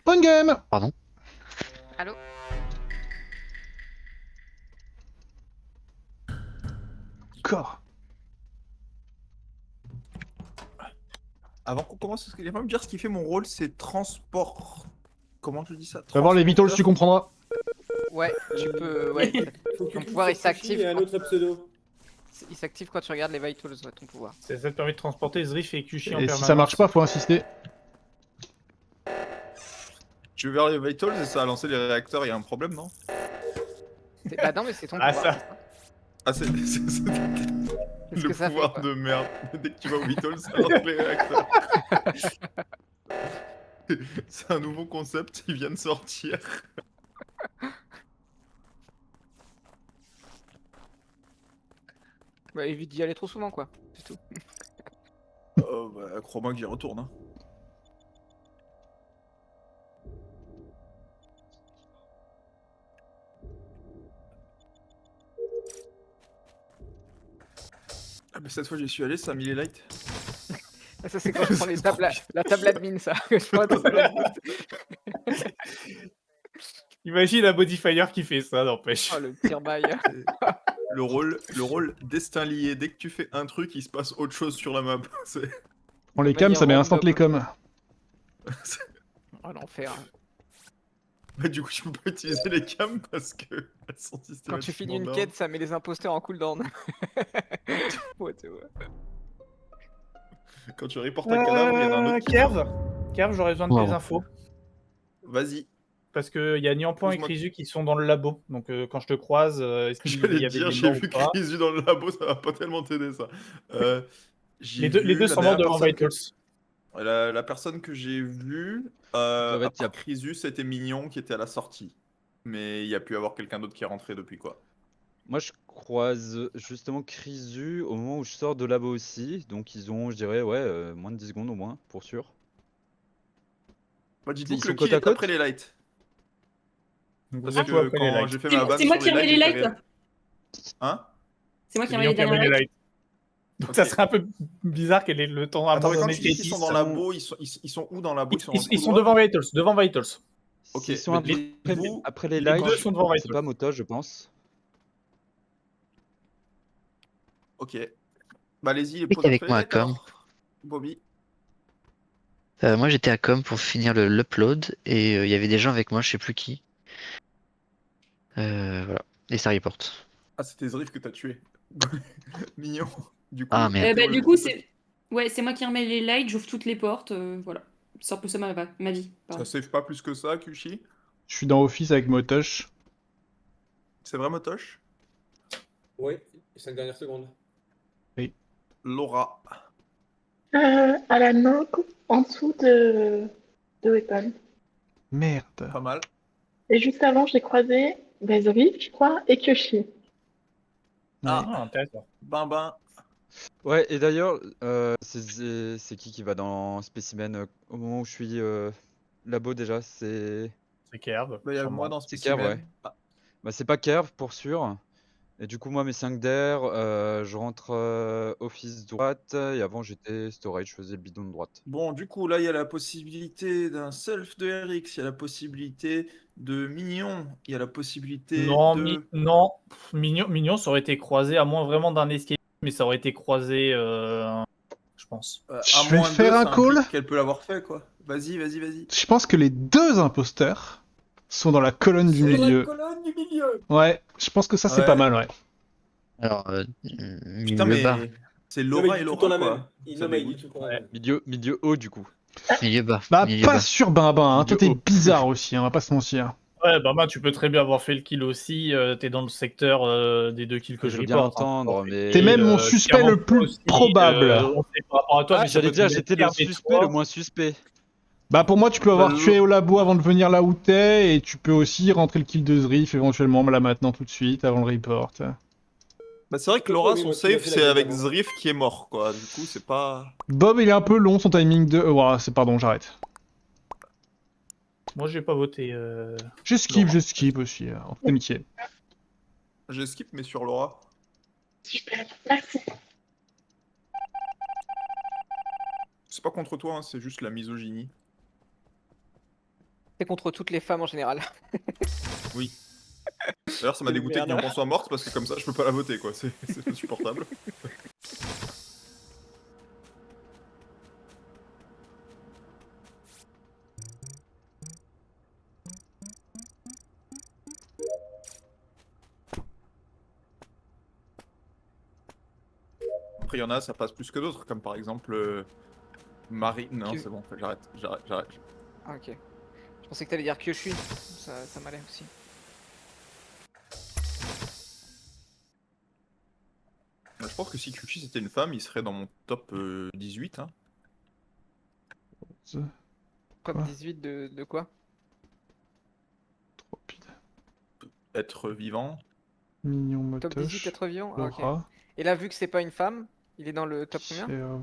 Bonne game. Pardon. Allô? Corps. Avant qu'on commence, est-ce que tu vas me dire ce qui fait mon rôle, c'est transport. Comment je dis ça? Va voir les Beatles, tu Transporteur. comprendras. Ouais, tu peux. Ouais, Faut que tu ton cliques pouvoir il sur Sushi s'active. et un autre pseudo. Il s'active quand tu regardes les vitals, ouais, ton pouvoir. Ça te permet de transporter Zrif et Kushi en Et permanence. si ça marche pas, faut insister. Je vais vers les Vitals et ça a lancé les réacteurs, il y a un problème, non? Bah non, mais c'est ton Ah, pouvoir. ça. Ah, c'est Qu'est-ce le que ça fait, pouvoir quoi de merde. Dès que tu vas aux Beatles, ça lance les réacteurs. C'est un nouveau concept, il vient de sortir. Bah, évite d'y aller trop souvent, quoi. C'est tout. Oh, bah, crois-moi que j'y retourne. Hein. Ah, mais cette fois, j'y suis allé, ça a mis les lights. Ah, ça, c'est quand je prends les C'est tables, trop la table admin, ça. Que je prends la table admin. Imagine un modifier qui fait ça, n'empêche. Oh, le pire bail. Le rôle destin lié. Dès que tu fais un truc, il se passe autre chose sur la map. C'est- Bon, les cams, ça met instant les coms. Oh, l'enfer. Bah, du coup, je peux pas utiliser les cams parce que elles sont Quand systématiquement tu finis une down. quête, ça met les imposteurs en cooldown. Ouais, c'est vrai. Quand tu reportes un cadavre, il y en a un autre qui meurt. Kerv, j'aurais besoin de tes Wow. infos. Vas-y. Parce qu'il y a Niampan et Pose-moi- Krizu qui sont dans le labo. Donc quand je te croise, est-ce qu'il J'allais y te avait dire, des j'ai morts vu ou pas? Krizu dans le labo, ça va pas tellement t'aider ça. J'ai Les vu deux la sont morts dernière devant personne que- Vitals. La personne que j'ai vue, doit être après Yap. Krizu, c'était Mignon qui était à la sortie. Mais il y a pu y avoir quelqu'un d'autre qui est rentré depuis quoi. Moi, je croise justement Krizu au moment où je sors de labo aussi. Donc, ils ont, je dirais, ouais, moins de 10 secondes au moins, pour sûr. Bah, dites-vous Ils que sont le côte kill à est côte après les lights. Donc Parce vous êtes où que après les quand lights? j'ai fait ma vanne C'est moi sur qui ai les remis les lights, lights. Hein? C'est moi qui C'est ai remis Mignon les qui a dernières mis les lights. lights. Donc Ok. ça serait un peu bizarre qu'elle ait le temps à Attends, mais quand abandonner tu dis qu'ils sont dans la sont- boue, ils sont où dans la boue? Ils sont devant Vitals, devant Vitals. Ok, S'ils sont mais après, vous- après les les lights, deux sont devant c'est Vitals. pas Moto, je pense. Ok. Bah allez-y, les Qui pots est avec après moi les à lights, com? alors. Bobby. Moi j'étais à com pour finir l'upload et il y avait des gens avec moi, je sais plus qui. Voilà. Et ça reporte. Ah, c'était Zrif que t'as tué. Mignon. Du coup, Ah, merde. Bah, Théo, du le coup, petit- c'est moi qui remets les lights, j'ouvre toutes les portes, voilà. C'est un peu ça ma vie. Ça Pardon. save pas plus que ça, Kushi. Je suis dans Office avec Motosh. C'est vrai, Motosh? Oui, 5 dernières secondes. Laura. À la note, en dessous de Weapon. Merde. Pas mal. Et juste avant, j'ai croisé Zori, je crois, et Kyoshi. Ah. Ah, intéressant. Ben. Ouais, et d'ailleurs, c'est qui va dans Spécimen au moment où je suis labo déjà? C'est C'est Kerv. Bah, il y a sûrement. moi dans C'est Spécimen. Kerb, ouais. Ah, Bah, c'est pas Kerv pour sûr. Et du coup, moi, mes 5 d'air, je rentre office droite. Et avant, j'étais storage, je faisais bidon de droite. Bon, du coup, là, il y a la possibilité d'un self de RX, il y a la possibilité de Mignon, il y a la possibilité Non, de... non. Pff, Mignon, ça aurait été croisé, à moins vraiment d'un escape, mais ça aurait été croisé, je pense. à Je vais moins faire 2, un ça call. implique qu'elle peut l'avoir fait, quoi. Vas-y. Je pense que les deux imposteurs sont dans la colonne du Sur la milieu. colonne du milieu. Ouais, je pense que ça c'est Ouais. pas mal, ouais. Alors, Putain, milieu bas. mais c'est Non, Laura mais et il dit tout en Laura, la même. quoi. Il Ça non, mais il dégoûte. dit tout en la Ouais. même. Milieu haut, du coup. Milieu bas. Bah, milieu pas bas. sur Bimba, hein. Toi t'es Milieu haut. bizarre aussi, hein, on va pas se mentir. Ouais, bah, tu peux très bien avoir fait le kill aussi. T'es dans le secteur des 2 kills que Je je veux bien reporte. l'entendre, mais... T'es même mon suspect le plus probable. On sait par rapport à toi, Ah, mais ça j'allais peut dire, très bien j'étais être le Kerv et suspect toi. le moins suspect. Bah pour moi tu peux avoir Bah, tué au labo avant de venir là où t'es, et tu peux aussi rentrer le kill de Zrif éventuellement là maintenant tout de suite, avant le report. Bah, c'est vrai que Pourquoi Laura, lui, son moi, qui m'a save, fait la c'est gueule avec d'avant. Zrif qui est mort, quoi. Du coup, c'est pas... Bob il est un peu long son timing de... Ouah, c'est pardon, j'arrête. Moi, j'ai pas voté. Je Laura. skip aussi, en toute amitié. J'ai skip, mais sur Laura. Super, merci. C'est pas contre toi, hein, c'est juste la misogynie. C'est contre toutes les femmes en général. Oui. D'ailleurs, ça m'a dégoûté que Guingamp soit morte parce que comme ça, je peux pas la voter, quoi. C'est insupportable. Après, il y en a, ça passe plus que d'autres, comme par exemple Marie. Non, c'est bon, j'arrête. Ah, ok. Je pensais que t'allais dire Kyoshun. Ça m'allait aussi. Je pense que si Kyuchi c'était une femme, il serait dans mon top 18. Hein. Top Quoi 18 de quoi? Trop rapide. Être vivant. Mignon Top Motoche. 18 être vivant? Ah, ok. Laura. Et là, vu que c'est pas une femme, il est dans le top combien? Serve.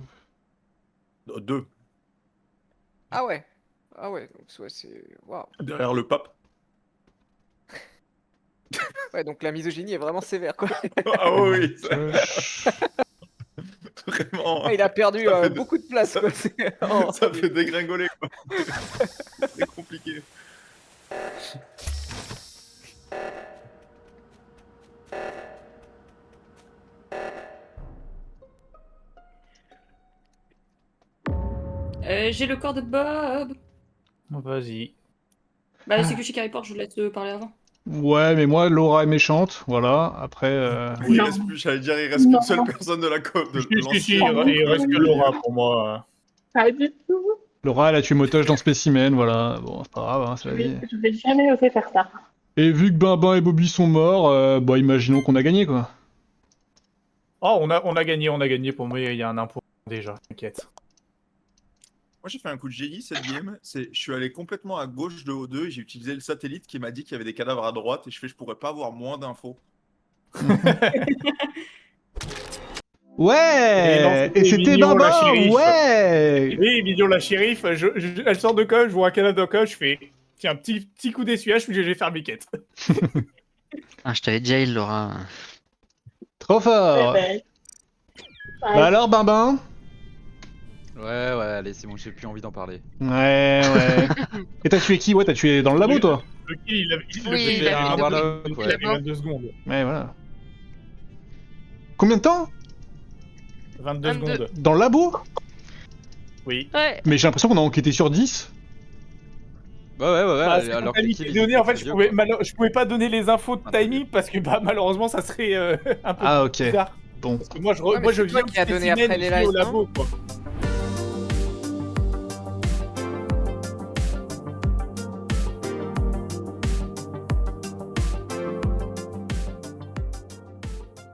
2. Ah ouais. Ah ouais, donc ouais, c'est... Waouh. Derrière le pape. Ouais, donc la misogynie est vraiment sévère, quoi. Ah oui, ça- Motoche. vraiment. Ah, il a perdu Ça fait de- beaucoup de place, ça- quoi. C'est- oh. Ça fait dégringoler, quoi. C'est compliqué. J'ai le corps de Bob. Vas-y. Bah, c'est que chez Carrie Porte, je vous laisse parler avant. Ouais, mais moi, Laura est méchante, voilà. Après, Il Non. reste plus, j'allais dire, il reste Non. qu'une seule personne de la COP. De Si, si, l'ancien. il reste que Laura pour moi. Pas du tout. Laura, elle a tué Motoche dans Spécimen, voilà. Bon, c'est pas grave, hein, c'est la vie. Je vais jamais oser faire ça. Et vu que Bambin et Bobby sont morts, bah, imaginons qu'on a gagné, quoi. Oh, on a gagné. Pour moi, il y a un impôt déjà, t'inquiète. Moi, j'ai fait un coup de génie cette game. Je suis allé complètement à gauche de O2 et j'ai utilisé le satellite qui m'a dit qu'il y avait des cadavres à droite et je pourrais pas avoir moins d'infos. Ouais. Et Et c'était mignon, la Bambin. shérif. Ouais. Oui, Mignon la shérif, elle sort de coche, je vois un canard de coche, je fais tiens, petit coup d'essuyage, puis j'ai fait mes quêtes. Ah, je t'avais déjà il Laura. Trop fort. Ouais, Bah alors, Bambin? Ouais, allez, c'est bon, j'ai plus envie d'en parler. Ouais. Et t'as tué qui? Ouais, t'as tué dans le labo, toi? Le kill, il Oui, il a avait voilà, il ouais. avait 22 secondes. Ouais, voilà. Combien de temps? 22 secondes. Dans le labo? Oui. Ouais. Mais j'ai l'impression qu'on a enquêté sur 10. Ouais, Bah, c'est alors comme que t'as kill, donné, il en fait, était je vieux, pouvais, quoi. je pouvais pas donner les infos de timing parce que bah, malheureusement ça serait un peu Ah, ok. bizarre. Bon. Parce que moi je, Ouais, mais moi, je c'est toi viens qui as de donné spécimen après les ici au lives, labo, quoi.